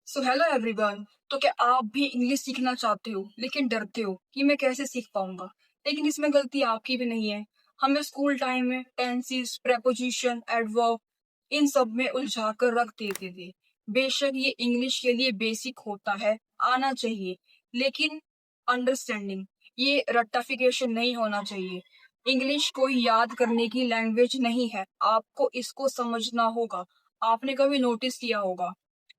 So hello everyone. तो क्या आप भी इंग्लिश सीखना चाहते हो लेकिन डरते हो कि मैं कैसे सीख पाऊंगा? लेकिन इसमें गलती आपकी भी नहीं है। हमें स्कूल टाइम में टेंसेस, प्रेपोजिशन, एडवर्ब इन सब में उलझा कर रख देते थे। बेशक ये इंग्लिश के लिए बेसिक होता है, आना चाहिए, लेकिन अंडरस्टैंडिंग, ये रट्टाफिकेशन नहीं होना चाहिए। इंग्लिश कोई याद करने की लैंग्वेज नहीं है, आपको इसको समझना होगा। आपने कभी नोटिस किया होगा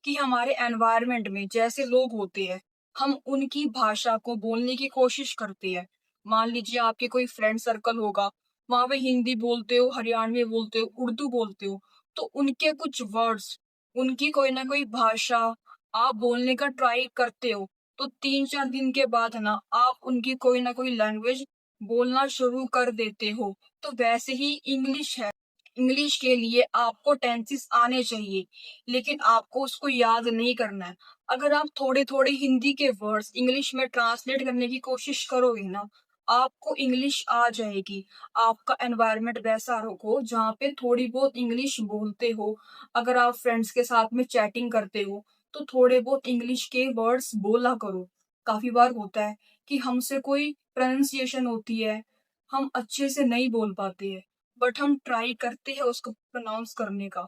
कि हमारे एनवायरनमेंट में जैसे लोग होते हैं, हम उनकी भाषा को बोलने की कोशिश करते हैं। मान लीजिए आपके कोई फ्रेंड सर्कल होगा, वहां पे हिंदी बोलते हो, हरियाणवी बोलते हो, उर्दू बोलते हो, तो उनके कुछ वर्ड्स, उनकी कोई ना कोई भाषा आप बोलने का ट्राई करते हो, तो 3-4 दिन के बाद ना आप उनकी कोई ना कोई लैंग्वेज बोलना शुरू कर देते हो। तो वैसे ही इंग्लिश है। इंग्लिश के लिए आपको टेंसेस आने चाहिए, लेकिन आपको उसको याद नहीं करना है। अगर आप थोड़े-थोड़े हिंदी के वर्ड्स इंग्लिश में ट्रांसलेट करने की कोशिश करोगे ना, आपको इंग्लिश आ जाएगी। आपका एनवायरनमेंट वैसा हो जहाँ पे थोड़ी बहुत इंग्लिश बोलते हो। अगर आप फ्रेंड्स के साथ में चैटिंग करते हो, तो थोड़े बहुत इंग्लिश के वर्ड्स बोला करो। काफ़ी बार होता है कि हमसे कोई प्रोनंसिएशन होती है, हम अच्छे से नहीं बोल पाते हैं। बट हम ट्राई करते हैं उसको प्रोनाउंस करने का।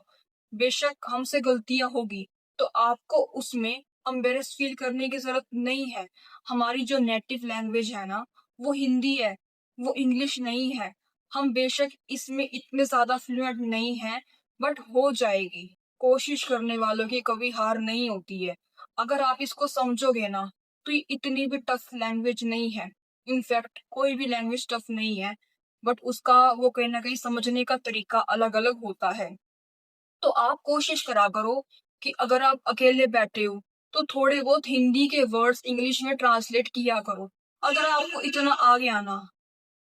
बेशक हमसे गलतियाँ होगी, तो आपको उसमें एम्बैरेस फील करने की ज़रूरत नहीं है। हमारी जो नेटिव लैंग्वेज है ना, वो हिंदी है, वो इंग्लिश नहीं है। हम बेशक इसमें इतने ज़्यादा फ्लुएंट नहीं हैं, बट हो जाएगी। कोशिश करने वालों की कभी हार नहीं होती है। अगर आप इसको समझोगे ना, तो ये इतनी भी टफ लैंग्वेज नहीं है। इनफैक्ट कोई भी लैंग्वेज टफ नहीं है। बट उसका वो कहीं न कहीं समझने का तरीका अलग-अलग होता है। तो आप कोशिश करा करो कि अगर आप अकेले बैठे हो, तो थोड़े बहुत हिंदी के वर्ड्स इंग्लिश में ट्रांसलेट किया करो। अगर आपको इतना आ गया ना,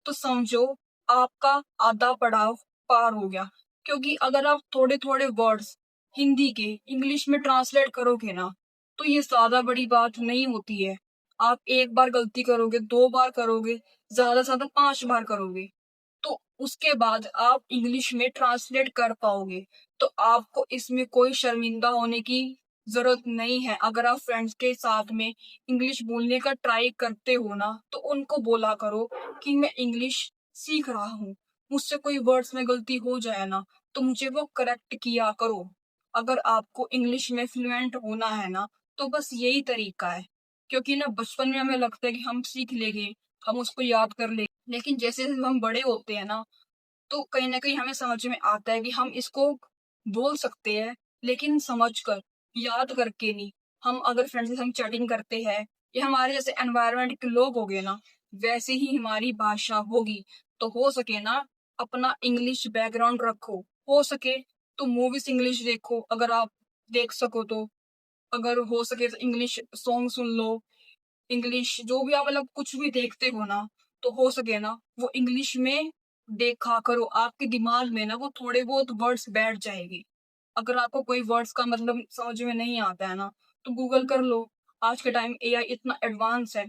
तो समझो आपका आधा पड़ाव पार हो गया। क्योंकि अगर आप थोड़े-थोड़े वर्ड्स हिंदी के इंग्लिश में ट्रांसलेट करोगे ना, तो ये ज़्यादा बड़ी बात नहीं होती है। आप 1 बार गलती करोगे, 2 बार करोगे, ज़्यादा से ज़्यादा 5 बार करोगे। तो उसके बाद आप इंग्लिश में ट्रांसलेट कर पाओगे। तो आपको इसमें कोई शर्मिंदा होने की ज़रूरत नहीं है। अगर आप फ्रेंड्स के साथ में इंग्लिश बोलने का ट्राई करते हो ना, तो उनको बोला करो कि मैं इंग्लिश सीख रहा हूँ। मुझसे कोई वर्ड्स में गलती हो जाए ना, तो मुझे वो करेक्ट किया करो। अगर आपको इंग्लिश में फ्लुएंट होना है ना, तो बस यही तरीका है। क्योंकि ना बचपन में हमें लगता है कि हम सीख लेंगे, हम उसको याद कर लेंगे। लेकिन जैसे-जैसे हम बड़े होते हैं ना, तो कहीं न कहीं हमें समझ में आता है कि हम इसको बोल सकते हैं, लेकिन समझकर, याद करके नहीं। हम अगर फ्रेंड्स के संग चैटिंग करते हैं या हमारे जैसे एनवायरनमेंट के लोग हो गए ना, वैसे ही हमारी भाषा होगी। तो हो सके ना, अपना इंग्लिश बैकग्राउंड रखो। हो सके तो मूवीज़ इंग्लिश देखो, अगर आप देख सको तो। अगर हो सके तो इंग्लिश सॉन्ग सुन लो। इंग्लिश जो भी आप मतलब कुछ भी देखते हो ना, तो हो सके ना वो इंग्लिश में देखा करो। आपके दिमाग में ना वो थोड़े बहुत वर्ड्स बैठ जाएँगे। अगर आपको कोई वर्ड्स का मतलब समझ में नहीं आता है ना, तो गूगल कर लो। आज के टाइम एआई इतना एडवांस है।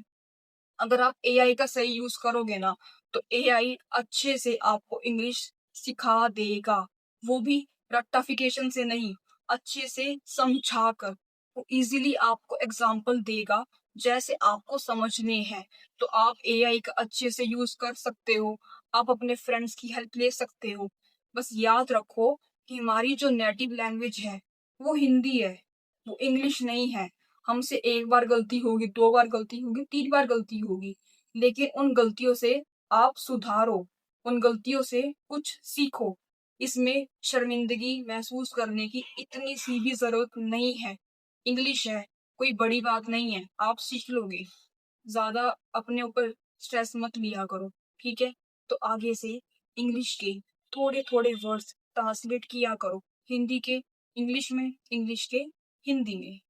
अगर आप एआई का सही यूज़ करोगे ना, तो एआई अच्छे से आपको इंग्लिश सिखा देगा। वो भी रट्टाफिकेशन से नहीं, अच्छे से समझा कर। वो ईज़िली आपको एग्ज़ाम्पल देगा, जैसे आपको समझने हैं। तो आप एआई का अच्छे से यूज़ कर सकते हो। आप अपने फ्रेंड्स की हेल्प ले सकते हो। बस याद रखो कि हमारी जो नेटिव लैंग्वेज है, वो हिंदी है, वो इंग्लिश नहीं है। हमसे 1 बार गलती होगी, 2 बार गलती होगी, 3 बार गलती होगी, लेकिन उन गलतियों से आप सुधारो, उन गलतियों से कुछ सीखो। इसमें शर्मिंदगी महसूस करने की इतनी-सी भी ज़रूरत नहीं है। इंग्लिश है, कोई बड़ी बात नहीं है, आप सीख लोगे। ज़्यादा अपने ऊपर स्ट्रेस मत लिया करो, ठीक है? तो आगे से इंग्लिश के थोड़े-थोड़े वर्ड्स ट्रांसलेट किया करो, हिंदी के इंग्लिश में, इंग्लिश के हिंदी में।